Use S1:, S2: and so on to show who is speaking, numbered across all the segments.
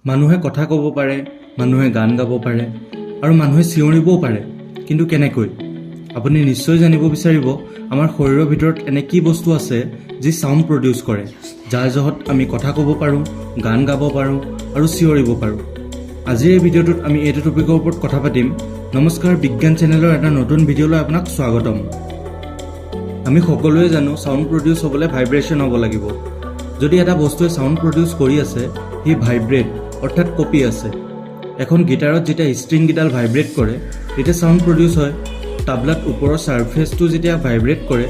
S1: মানুহে কথা ক'ব পাৰে, মানুহে গান গাব পাৰে আৰু মানুহে চিঞৰিবও পাৰে, কিন্তু কেনেকৈ? আপুনি নিশ্চয় জানিব বিচাৰিব আমাৰ শৰীৰৰ ভিতৰত এনে কি বস্তু আছে যি সাউণ্ড প্ৰডিউচ কৰে, যাৰ জহত আমি কথা ক'ব পাৰোঁ, গান গাব পাৰোঁ আৰু চিঞৰিব পাৰোঁ। আজিৰ এই ভিডিঅ'টোত আমি এইটো টপিকৰ ওপৰত কথা পাতিম। নমস্কাৰ, বিজ্ঞান চেনেলৰ এটা নতুন ভিডিঅ'লৈ আপোনাক স্বাগতম। আমি সকলোৱে জানো সাউণ্ড প্ৰডিউচ হ'বলৈ ভাইব্ৰেশ্যন হ'ব লাগিব। যদি এটা বস্তুৱে সাউণ্ড প্ৰডিউচ কৰি আছে, সি ভাইব্ৰেট অৰ্থাৎ কপি আছে। এখন গিটাৰত যেতিয়া ষ্ট্ৰিংকেইডাল ভাইব্ৰেট কৰে তেতিয়া সাউণ্ড প্ৰডিউচ হয়। তাবলাত ওপৰৰ ছাৰ্ফেচটো যেতিয়া ভাইব্ৰেট কৰে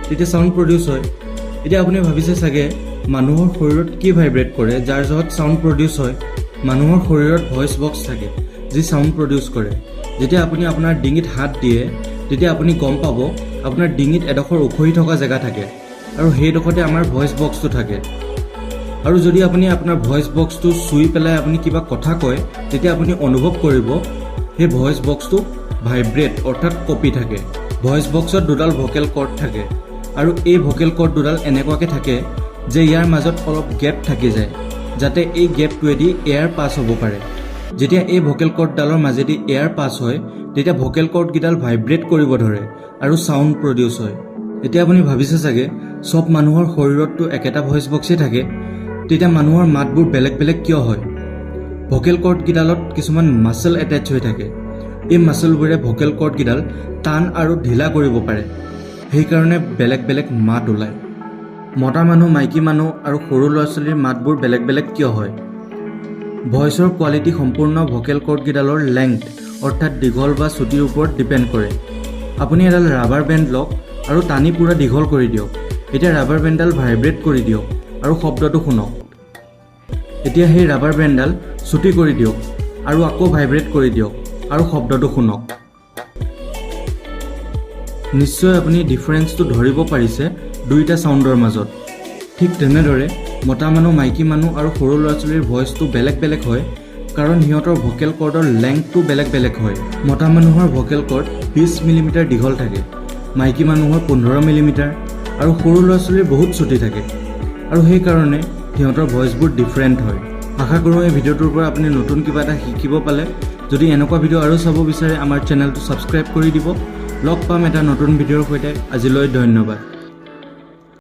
S1: তেতিয়া সাউণ্ড প্ৰডিউচ হয়। এতিয়া আপুনি ভাবিছে চাগে মানুহৰ শৰীৰত কি ভাইব্ৰেট কৰে যাৰ জহত সাউণ্ড প্ৰডিউচ হয়? মানুহৰ শৰীৰত ভইচ বক্স থাকে যি সাউণ্ড প্ৰডিউচ কৰে। যেতিয়া আপুনি আপোনাৰ ডিঙিত হাত দিয়ে তেতিয়া আপুনি গম পাব আপোনাৰ ডিঙিত এডোখৰ উখহি থকা জেগা থাকে আৰু সেইডোখৰতে আমাৰ ভইচ বক্সটো থাকে। আৰু যদি আপুনি আপোনাৰ ভইচ বক্সটো চুই পেলাই আপুনি কিবা কথা কয় তেতিয়া আপুনি অনুভৱ কৰিব সেই ভইচ বক্সটো ভাইব্ৰেট অৰ্থাৎ কপি থাকে। ভইচ বক্সত দুডাল ভকেল কৰ্ড থাকে আৰু এই ভকেল কৰ্ড দুডাল এনেকুৱাকৈ থাকে যে ইয়াৰ মাজত অলপ গেপ থাকি যায় যাতে এই গেপটোৱেদি এয়াৰ পাছ হ'ব পাৰে। যেতিয়া এই ভকেল কৰ্ডডালৰ মাজেদি এয়াৰ পাছ হয় তেতিয়া ভকেল কৰ্ডকেইডাল ভাইব্ৰেট কৰিব ধৰে আৰু সাউণ্ড প্ৰডিউচ হয়। এতিয়া আপুনি ভাবিছে চাগে চব মানুহৰ শৰীৰততো একেটা ভইচ বক্সেই থাকে, তেতিয়া মানুহৰ মাতবোৰ বেলেগ বেলেগ কিয় হয়? ভকেল কৰ্ডকেইডালত কিছুমান মাছল এটেচ হৈ থাকে। এই মাছলবোৰে ভকেল কৰ্ডকেইডাল টান আৰু ঢিলা কৰিব পাৰে, সেইকাৰণে বেলেগ বেলেগ মাত ওলায়। মতা মানুহ, মাইকী মানুহ আৰু সৰু ল'ৰা ছোৱালীৰ মাতবোৰ বেলেগ বেলেগ কিয় হয়? ভইচৰ কোৱালিটি সম্পূৰ্ণ ভকেল কৰ্ডকেইডালৰ লেংথ অৰ্থাৎ দীঘল বা চুটিৰ ওপৰত ডিপেণ্ড কৰে। আপুনি এডাল ৰাবাৰ বেণ্ড লওক আৰু টানি পূৰা দীঘল কৰি দিয়ক। এতিয়া ৰাবাৰ বেণ্ডডাল ভাইব্ৰেট কৰি দিয়ক আৰু শব্দটো শুনক। এতিয়া সেই ৰাবাৰ বেণ্ডডাল চুটি কৰি দিয়ক আৰু আকৌ ভাইব্ৰেট কৰি দিয়ক আৰু শব্দটো শুনক। নিশ্চয় আপুনি ডিফাৰেঞ্চটো ধৰিব পাৰিছে দুইটা ছাউণ্ডৰ মাজত। ঠিক তেনেদৰে মতা মানুহ, মাইকী মানুহ আৰু সৰু ল'ৰা ছোৱালীৰ ভইচটো বেলেগ বেলেগ হয় কাৰণ সিহঁতৰ ভকেল কৰ্ডৰ লেংথটো বেলেগ বেলেগ হয়। মতা মানুহৰ ভকেল কৰ্ড 20 মিলিমিটাৰ দীঘল থাকে, মাইকী মানুহৰ 15 মিলিমিটাৰ আৰু সৰু ল'ৰা ছোৱালীৰ বহুত চুটি থাকে আৰু সেইকাৰণে সিহঁতৰ ভইচবোৰ ডিফাৰেণ্ট হয়। আশা কৰোঁ এই ভিডিঅ'টোৰ পৰা আপুনি নতুন কিবা এটা শিকিব পালে। যদি এনেকুৱা ভিডিঅ' আৰু চাব বিচাৰে আমাৰ চেনেলটো ছাবস্ক্ৰাইব কৰি দিব। লগ পাম এটা নতুন ভিডিঅ'ৰ সৈতে। আজিলৈ ধন্যবাদ।